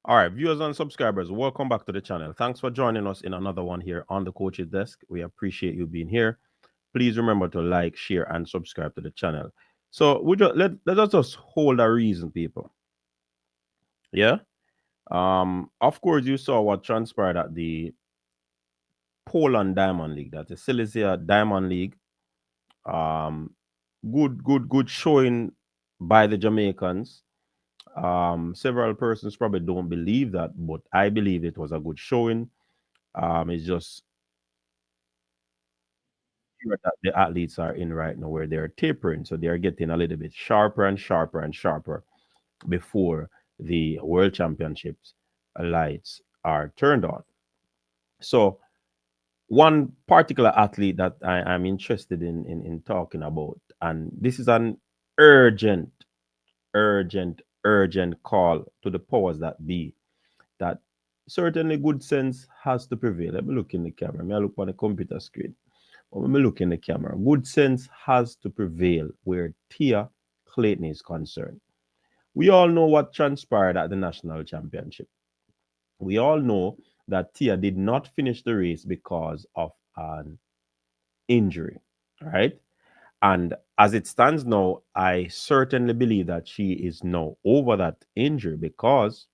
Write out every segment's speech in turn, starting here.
All right, viewers and subscribers, welcome back to the channel. Thanks for joining us in another one here on the Coach's Desk. We appreciate you being here. Please remember to like, share, and subscribe to the channel. So we just let us just hold a reason, people. Yeah. Of course, you saw what transpired at the Poland Diamond League. That's the Silesia Diamond League. Um, good showing by the Jamaicans. Several persons probably don't believe that, but I believe it was a good showing. It's just that the athletes are in right now where they're tapering, so they're getting a little bit sharper and sharper and sharper before the World Championships lights are turned on. So one particular athlete that I'm interested in talking about, and this is an urgent, urgent call to the powers that be, that certainly good sense has to prevail. Let me look in the camera. May I look on the computer screen? When we look in the camera, good sense has to prevail where Tia Clayton is concerned. We all know what transpired at the national championship. We all know that Tia did not finish the race because of an injury, right? And as it stands now, I certainly believe that she is now over that injury because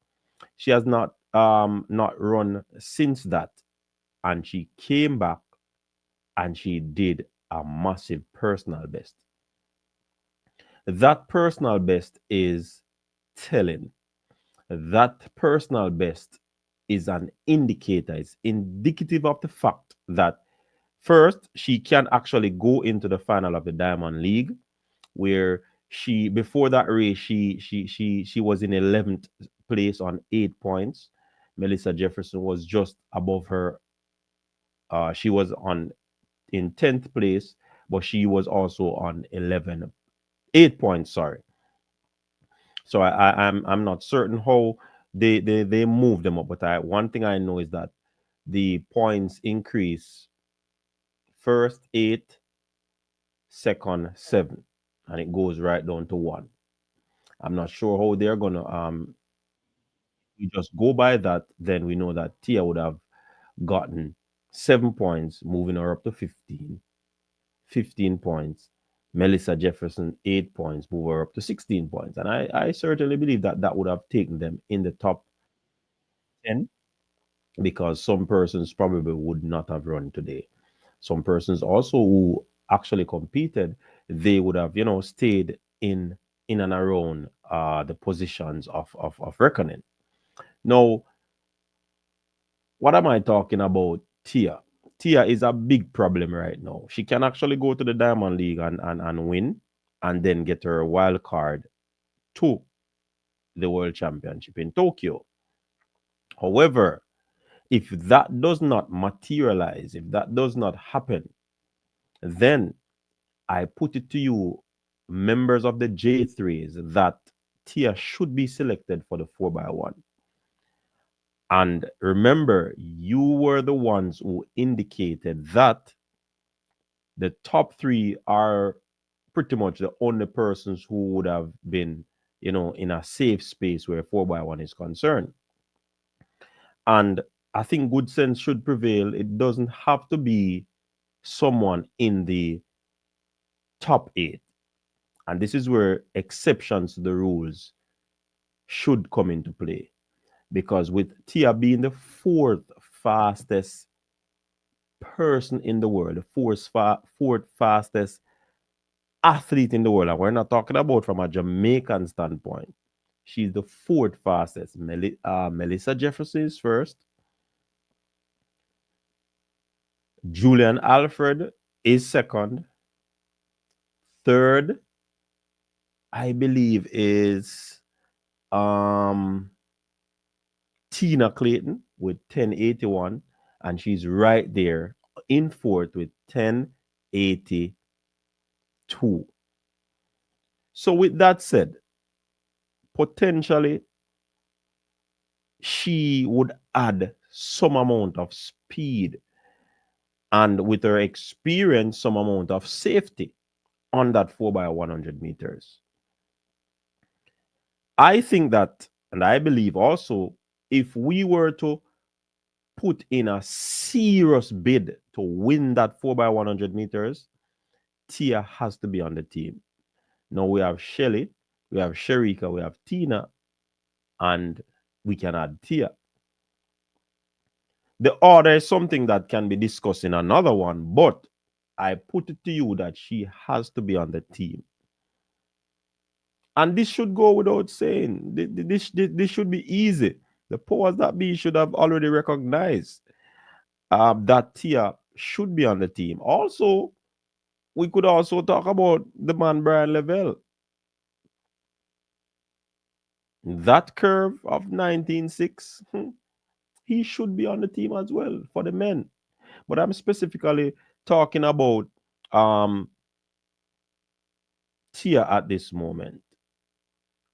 she has not run since that, and she came back and she did a massive personal best. That personal best is telling. That personal best is an indicator, it's indicative of the fact that first, she can actually go into the final of the Diamond League, where she before that race she was in 11th place on 8 points. Melissa Jefferson was just above her. She was on in 10th place, but she was also on 8 points. Sorry. So I'm not certain how they move them up, but one thing I know is that the points increase first 8, second 7, and it goes right down to 1. I'm not sure how they're gonna we just go by that, then we know that Tia would have gotten 7 points, moving her up to 15 points. Melissa Jefferson, 8 points, move her up to 16 points. And I certainly believe that that would have taken them in the top 10, because some persons probably would not have run today. Some persons also who actually competed, they would have, stayed in and around the positions of reckoning. Now, what am I talking about? Tia. Tia is a big problem right now. She can actually go to the Diamond League and win, and then get her wild card to the World Championship in Tokyo. However, if that does not materialize, if that does not happen, then I put it to you, members of the J3s, that Tia should be selected for the 4x1. And remember, you were the ones who indicated that the top 3 are pretty much the only persons who would have been, in a safe space where 4x1 is concerned. And I think good sense should prevail. It doesn't have to be someone in the top 8. And this is where exceptions to the rules should come into play. Because with Tia being the 4th fastest person in the world, the 4th fastest athlete in the world, and we're not talking about from a Jamaican standpoint, she's the 4th fastest. Melissa Jefferson is first. Julian Alfred is second. Third, I believe, is Tina Clayton with 1081, and she's right there in fourth with 1082. So with that said, potentially she would add some amount of speed, and with her experience, some amount of safety on that 4x100 meters. I think that, and I believe also, if we were to put in a serious bid to win that 4x100 meters, Tia has to be on the team. Now we have Shelly, we have Sharika, we have Tina, and we can add Tia. The order is something that can be discussed in another one, but I put it to you that she has to be on the team. And this should go without saying. This should be easy. The powers that be should have already recognized that Tia should be on the team. Also, we could also talk about the man Brian Lavelle. That curve of 19.6, he should be on the team as well for the men. But I'm specifically talking about um, Tia at this moment.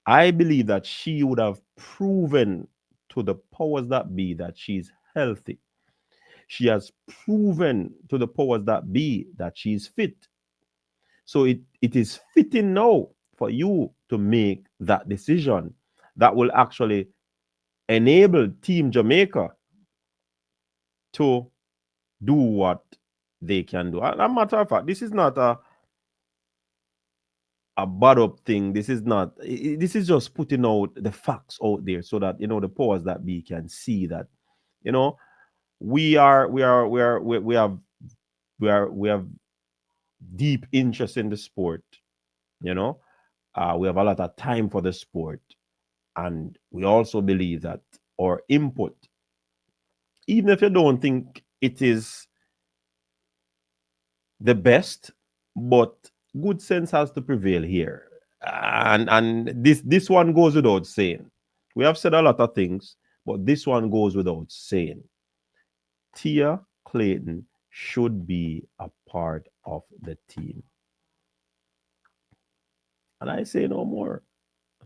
I believe that she would have proven to the powers that be that she's healthy. She has proven to the powers that be that she's fit. So it is fitting now for you to make that decision that will actually enable Team Jamaica to do what they can do. As a matter of fact, this is not a bad up thing. This is not. This is just putting out the facts out there so that the powers that be can see that you know we have deep interest in the sport. You know, we have a lot of time for the sport, and we also believe that our input, even if you don't think it is the best, but good sense has to prevail here. And this one goes without saying. We have said a lot of things, but this one goes without saying. Tia Clayton should be a part of the team. And I say no more.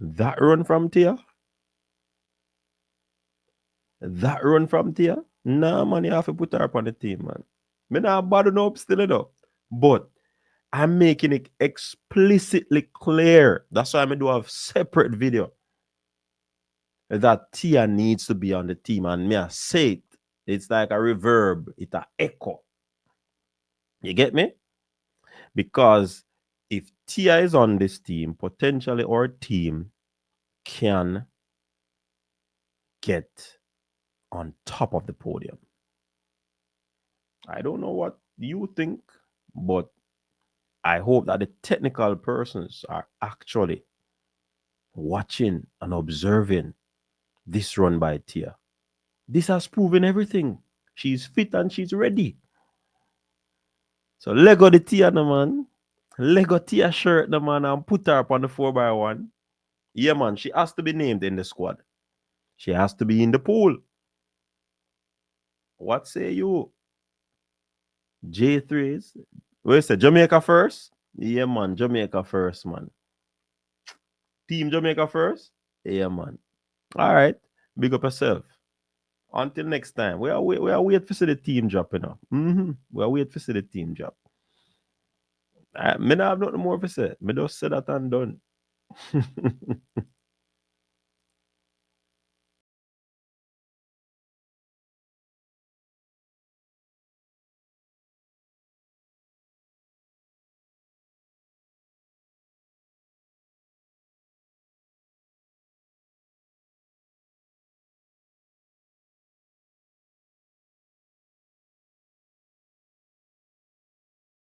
That run from Tia, nah, man, you have to put her up on the team, man. Me not bad up still, though. But I'm making it explicitly clear. That's why I do a separate video that Tia needs to be on the team. And me I say it. It's like a reverb. It's an echo. You get me? Because if Tia is on this team, potentially our team can get on top of the podium. I don't know what you think, but I hope that the technical persons are actually watching and observing this run by Tia. This has proven everything. She's fit and she's ready. So Lego the Tia, no man. Lego Tia shirt, no man, and put her up on the 4x1. Yeah, man, she has to be named in the squad. She has to be in the pool. What say you? J3s. Where's the Jamaica first? Yeah, man, Jamaica first, man. Team Jamaica first? Yeah, man. All right. Big up yourself. Until next time. We are wait for see the team drop, you know. We are wait for see the team drop. Me not have nothing more to say. Me just say that and done.